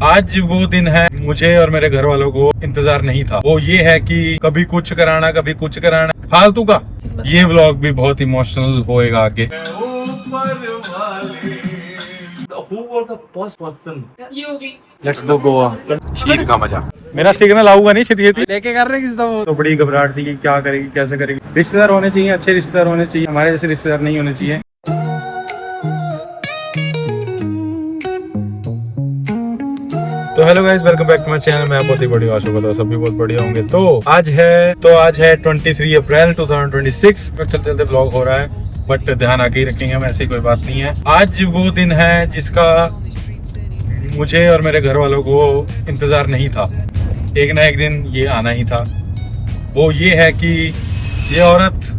आज वो दिन है मुझे और मेरे घर वालों को इंतजार नहीं था। वो ये है कि कभी कुछ कराना कभी कुछ कराना फालतू का। ये व्लॉग भी बहुत इमोशनल होएगा आगे। Let's go Goa. शीर का मजा। मेरा सिग्नल आऊंगा नहीं छेती लेके कर रहे किस वो तो बड़ी घबराहट थी कि क्या करेगी कैसे करेगी। रिश्तेदार होने चाहिए, अच्छे रिश्तेदार होने चाहिए, हमारे जैसे रिश्तेदार नहीं होने चाहिए। तो hello guys, welcome back to my channel. मैं बहुत ही बढ़िया आशा करता हूं सभी बहुत बढ़िया होंगे। तो आज है 23 अप्रैल 2026। चलते चलते ब्लॉग हो रहा है, बट ध्यान आके ही रखेंगे हम, ऐसी कोई बात नहीं है। आज वो दिन है जिसका मुझे और मेरे घर वालों को इंतजार नहीं था। एक ना एक दिन ये आना ही था। वो ये है कि ये औरत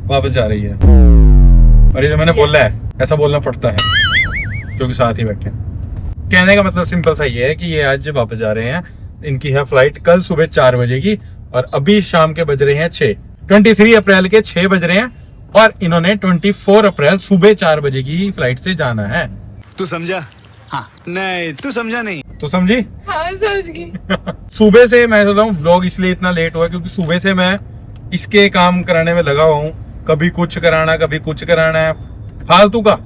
वापस जा रही है, और ये जो मैंने बोला है ऐसा बोलना पड़ता है क्योंकि साथ ही बैठे हैं। कहने का मतलब सिंपल सा ये है कि ये आज वापस जा रहे हैं। इनकी है फ्लाइट कल सुबह 4 बजे की, और अभी शाम के बज रहे हैं 6। 23 अप्रैल के 6 बज रहे हैं, और इन्होंने 24 अप्रैल सुबह 4 बजे की फ्लाइट से जाना है। तू समझा? हाँ। नहीं, तू समझा नहीं। तू समझी? हाँ, समझ गई। सुबह से मैं सोच रहा हूँ व्लॉग इसलिए इतना लेट हुआ क्योंकि सुबह से मैं इसके काम कराने में लगा हुआ हूँ। कभी कुछ कराना कभी कुछ कराना है फालतू का।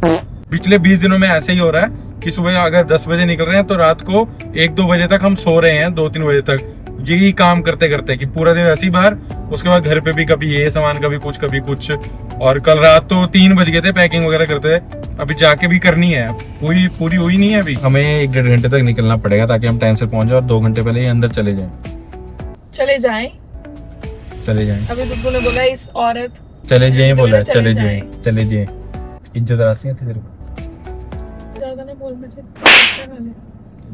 पिछले 20 दिनों में ऐसे ही हो रहा है कि सुबह अगर 10 बजे निकल रहे हैं तो रात को 1-2 बजे तक हम सो रहे हैं, 2-3 बजे तक यही काम करते करते कि पूरा दिन ऐसी बाहर। उसके बाद घर पे भी कभी ये सामान कभी कुछ। और कल रात तो 3 बज गए थे पैकिंग वगैरह करते हुए। अभी जाके भी करनी है, पूरी हुई नहीं है अभी। हमें 1-1.5 घंटे तक निकलना पड़ेगा ताकि हम टाइम से पहुंच जाए और 2 घंटे पहले ही अंदर चले जाएं। चले जाएं। अभी तो तूने बोला इस औरत चले जाएं बोला, चले जाएं। इज्जत राशि है तेरे को, ज्यादा नहीं बोल मुझे।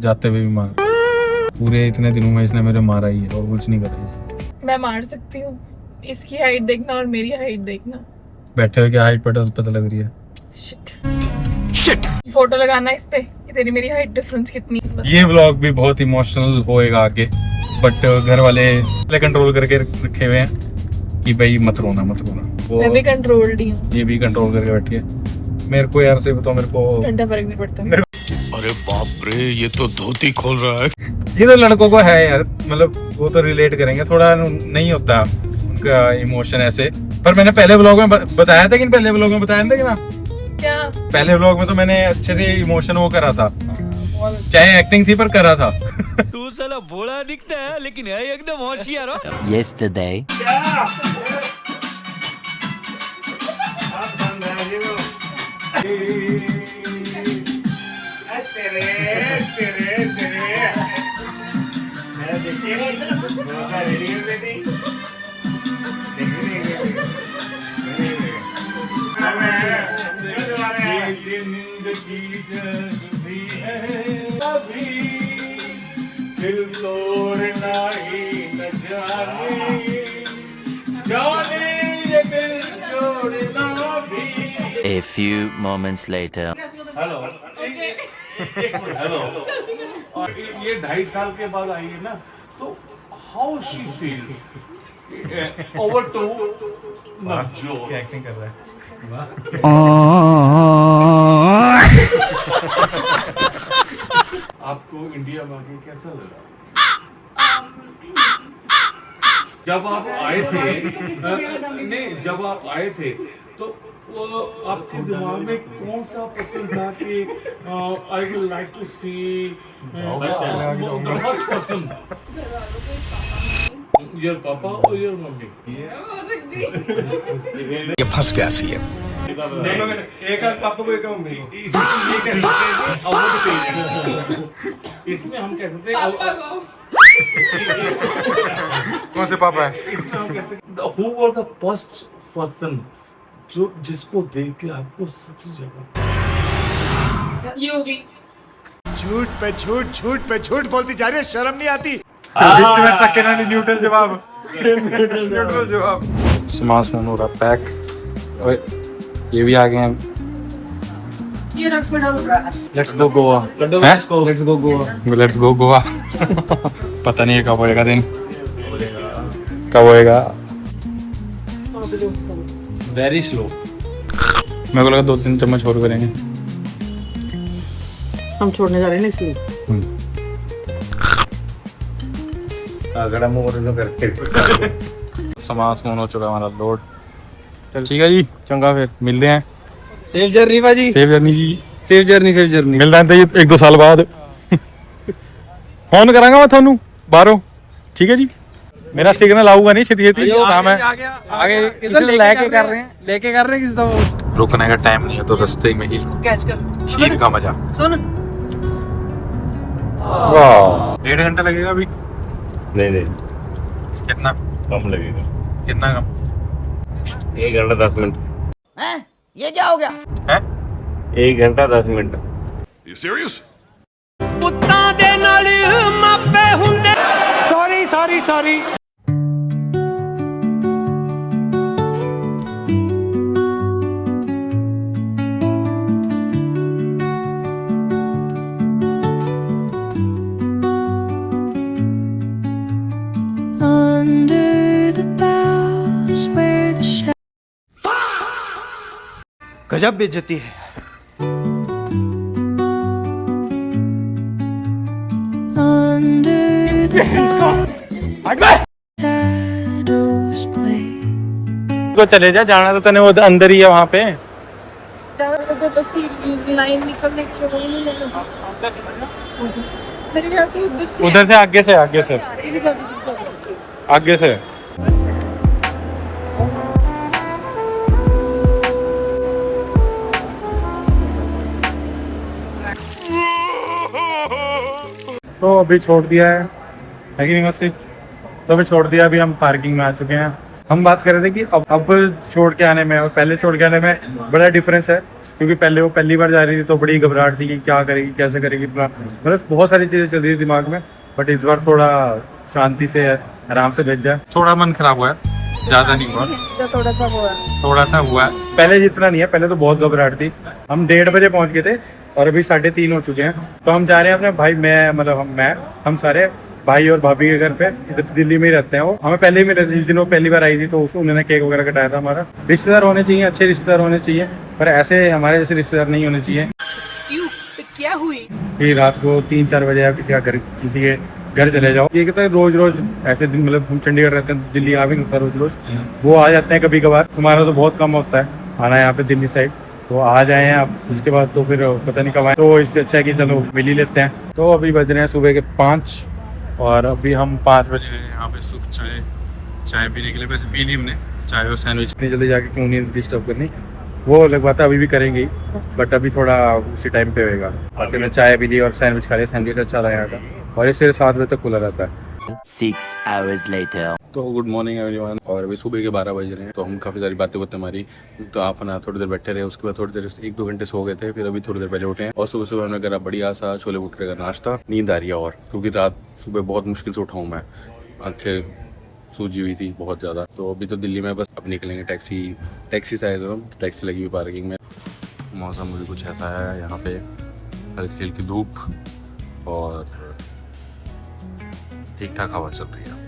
जाते हुए भी मार। पूरे इतने दिनों में इसने मेरे मारा ही है और कुछ नहीं करा। मैं मार सकती हूँ। इसकी हाइट देखना और मेरी हाइट देखना। बैठे हुए क्या हाइट पता लग रही है। शिट। फोटो लगाना इस पे कि तेरी मेरी हाइट डिफरेंस कितनी। ये व्लॉग भी बहुत इमोशनल होएगा आगे, बट घर वाले कंट्रोल करके रखे हुए हैं कि भाई मत रोना। मैं भी कंट्रोल्ड ही हूँ। ये भी कंट्रोल करके बैठी है। मेरे को यार से बताओ, मेरे को घंटा फर्क नहीं पड़ता। अरे बाप रे, ये तो धोती खोल रहा है। ये तो लड़कों को है यार, मतलब वो तो रिलेट करेंगे। थोड़ा नहीं होता उनका इमोशन ऐसे। पर मैंने पहले व्लॉग में बताया था कि ना क्या पहले व्लॉग में तो मैंने अच्छे से इमोशन वो करा था, चाहे एक्टिंग थी पर करा था। तू साला भोला दिखता है लेकिन है एकदम होशियार हो। Yesterday. दिल तोड़ना ही न जाने ये दिल जोड़ना भी। A few moments later. Hello hello. और ये 2.5 साल के बाद आई है ना, तो how she feels over to Navjot. क्या एक्टिंग कर रहा है। आपको इंडिया में आके कैसा लगा? जब आप आए थे तो आपके दिमाग में कौन सा पसंद था कि I would like to see the first person, your पापा और योर मम्मी? ये फंस गया सी है। एक पापा को एक मम्मी को। इसमें हम कह सकते हैं कौन से पापा है। इसमें हम कहते हैं who was the first person जो जिसको देख के आपको सबसे ज्यादा। योगी। झूठ पे झूठ बोलती जा रही है, शर्म नहीं आती। न्यूट्रल जवाब। सामान हो रहा पैक। ओए ये भी आ गए हैं। ये रख में डाल रहा है। Let's go Goa. पता नहीं है कब होएगा दिन, कब होएगा। Very slow. मेरे को लगा 2-3 चम्मच और करेंगे। हम छोड़ने जा रहे हैं इसलिए। अगड़ा मोर करके सामान हो चुका हमारा लोड। ठीक है जी, चंगा फिर मिलते हैं। सेफ जर्नी भाजी, सेव जर्नी जी, सेफ जर्नी मिलते हैं जी 1-2 साल बाद। फोन करांगा मैं थानू बाहरों, ठीक है जी। मेरा सिग्नल आऊगा नहीं छेती छेती, काम है आगे किसी लेके कर रहे हैं किसी तो रुकने का टाइम नहीं है तो रास्ते में ही कैच कर शीर का मजा। सुन। वाह, 1.5 घंटा लगेगा अभी? नहीं कितना कम लगेगा, कितना कम? 1 घंटा 10 मिनट। ये क्या हो गया? है 1 घंटा 10 मिनट। ਕੁੱਤਾਂ ਦੇ ਨਾਲ ਮਾਪੇ ਹੁੰਦੇ sorry Under the boughs where the shadows गजब बेइज्जती है। under the boughs shadows play. तो चले जा, जाना तो तने वो अंदर ही है वहाँ पे। तो उसकी लाइन निकलने की जगह नहीं लेना। मेरे ख्याल से उधर से आगे से आगे जाती आगे से। तो अभी छोड़ दिया है कि नहीं मस्ती? तो अभी छोड़ दिया, अभी हम पार्किंग में आ चुके हैं। हम बात कर रहे थे कि अब छोड़ के आने में और पहले छोड़ के आने में बड़ा डिफरेंस है, क्योंकि पहले वो पहली बार जा रही थी तो बड़ी घबराहट थी कि क्या करेगी कैसे करेगी, मतलब बहुत सारी चीज़ें चल रही थी दिमाग में। बट इस बार थोड़ा शांति से आराम से भेज जाए। थोड़ा मन खराब हुआ है, ज़्यादा नहीं हुआ, थोड़ा सा हुआ है। पहले जितना नहीं है, पहले तो बहुत घबराहट थी। हम 1:30 बजे पहुँच गए थे और अभी 3:30 हो चुके हैं। तो हम जा रहे हैं अपने भाई, हम सारे भाई और भाभी के घर पे, इधर दिल्ली में ही रहते हैं। वो हमें पहले ही मिले थे, जिस दिन वो पहली बार आई थी तो उन्होंने केक वगैरह कटाया था। हमारा रिश्तेदार होने चाहिए, अच्छे रिश्तेदार होने चाहिए, पर ऐसे हमारे जैसे रिश्तेदार नहीं होने चाहिए। क्यों? क्या हुई? कि रात को 3-4 बजे आप किसी के घर चले जाओ। ये कहता है रोज ऐसे दिन, मतलब हम चंडीगढ़ रहते हैं, दिल्ली आ भी नहीं होता रोज। वो आ जाते हैं कभी कभार, हमारा तो बहुत कम होता है आना यहाँ पे दिल्ली साइड। तो आ जाए हैं आप, उसके बाद तो फिर पता नहीं कब आए। तो इससे अच्छा है कि चलो मिल ही लेते हैं। तो अभी बज रहे हैं सुबह के 5 और अभी हम 5 बजे यहाँ पे सुबह चाय पीने के लिए, वैसे पी ली हमने चाय और सैंडविच। इतनी जल्दी जाके क्यों नहीं डिस्टर्ब करनी, वो अलग बात है, अभी भी करेंगे ही, बट अभी थोड़ा उसी टाइम पे होएगा। बाकी मैं चाय पी ली और सैंडविच खा लिया। सैंडविच अच्छा था यहाँ का, और ये 7 बजे तक खुला रहता है। 6 hours later. तो गुड मॉर्निंग एवरीवन। और अभी सुबह के 12 बज रहे हैं। तो हम काफ़ी सारी बातें हमारी, तो आप ना थोड़ी देर बैठे रहे, उसके बाद थोड़ी देर 1-2 घंटे सो गए थे, फिर अभी थोड़ी देर पहले उठे हैं। और सुबह हमने करा बढ़िया सा छोले भटूरे का नाश्ता। नींद आ रही है, और क्योंकि रात सुबह बहुत मुश्किल से उठा हूँ मैं, आँखें सूजी हुई थी बहुत ज़्यादा। तो अभी तो दिल्ली में बस अब निकलेंगे, टैक्सी से आए थे हम, टैक्सी लगी हुई पार्किंग में। मौसम भी कुछ ऐसा है यहाँ पे, हल्की हल्की धूप और ठीक ठाक हवा चल रही है।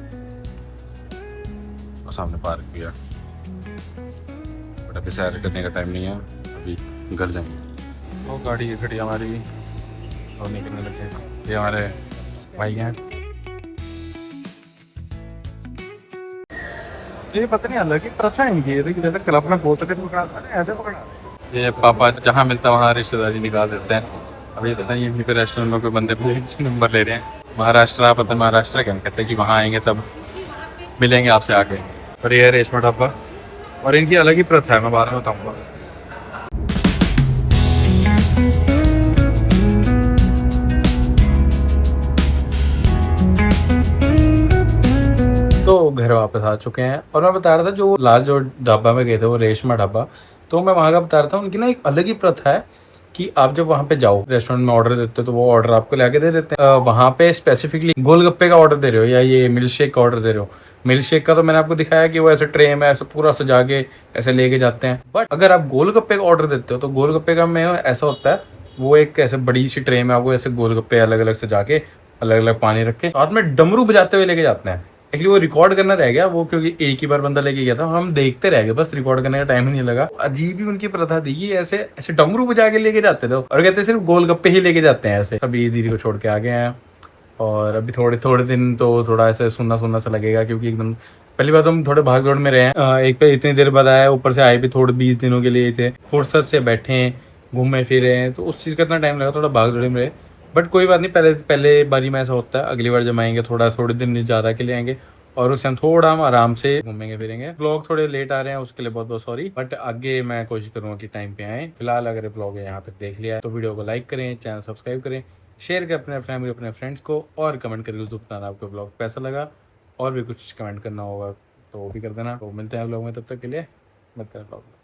और सामने पार्क भी है, बट अभी सैर करने का टाइम नहीं है, अभी घर जाएंगे। वो गाड़ी ये खड़ी हमारी और निकलने लगे। ये हमारे भाई हैं। ये पता नहीं अलग ही प्रथा है इनकी, जैसे क्लब में बहुत पकड़ाता है, ऐसे पकड़ा। ये पापा जहाँ मिलता है वहाँ रिश्तेदारी निकाल देते हैं। अभी पता नहीं यहीं पे रेस्टोरेंट में कोई बंदे नंबर ले रहे हैं। महाराष्ट्र, पता महाराष्ट्र क्या कहते हैं कि वहाँ आएंगे तब मिलेंगे आपसे आके। और ये है रेशमा ढाबा, और इनकी अलग ही प्रथा है, मैं बाद में बताऊँगा। तो घर वापस आ चुके हैं, और मैं बता रहा था जो लास्ट जो ढाबा में गए थे वो रेशमा ढाबा, तो मैं वहाँ का बता रहा था। उनकी ना एक अलग ही प्रथा है कि आप जब वहाँ पे जाओ, रेस्टोरेंट में ऑर्डर देते हो, तो वो ऑर्डर आपको लाके दे देते हैं। वहाँ पे स्पेसिफिकली गोलगप्पे का ऑर्डर दे रहे हो या ये मिल्क शेक का ऑर्डर दे रहे हो। मिल्क शेक का तो मैंने आपको दिखाया कि वो ऐसे ट्रे में ऐसे पूरा सजा के ऐसे लेके जाते हैं। बट अगर आप गोलगप्पे का ऑर्डर देते हो तो गोलगप्पे का में ऐसा होता है, वो एक ऐसे बड़ी सी ट्रे में आपको ऐसे गोलगप्पे अलग अलग सजा के, अलग अलग पानी रख के, साथ में डमरू बजाते हुए लेके जाते हैं। एक्चुअली वो रिकॉर्ड करना रह गया, वो क्योंकि एक ही बार बंदा लेके गया था, हम देखते रह गए, बस रिकॉर्ड करने का टाइम ही नहीं लगा। अजीब ही उनकी प्रथा थी कि ऐसे डमरू बजा के लेके जाते थे, और कहते सिर्फ गोलगप्पे ही लेके जाते हैं। ऐसे सभी दीदी को छोड़ के आ गए हैं, और अभी थोड़े थोड़े दिन तो थोड़ा ऐसे सुनना सुनना सा लगेगा, क्योंकि एकदम पहली बात हम थोड़े भाग दौड़ में रहे हैं। एक पे इतनी देर बाद आया, ऊपर से आए भी थोड़े 20 दिनों के लिए थे, फुर्सत से बैठे हैं, घूमे फिरे हैं, तो उस चीज़ का इतना टाइम लगा, थोड़ा भाग दौड़ में रहे। बट कोई बात नहीं, पहले बारी में ऐसा होता है, अगली बार जब आएंगे थोड़े दिन ज़्यादा के लिए आएंगे और उस टाइम थोड़ा हम आराम से घूमेंगे फिरेंगे। व्लॉग थोड़े लेट आ रहे हैं, उसके लिए बहुत बहुत सॉरी, बट आगे मैं कोशिश करूँगा कि टाइम पे आए। फिलहाल अगर व्लॉग यहाँ तक देख लिया है तो वीडियो को लाइक करें, चैनल सब्सक्राइब करें, शेयर करें अपने फैमिली अपने फ्रेंड्स को, और कमेंट करके जरूर बताना आपको व्लॉग कैसा लगा, और भी कुछ कमेंट करना होगा तो वो भी कर देना। तो मिलते हैं व्लॉग में, तब तक के लिए मिलते हैं व्लॉग में।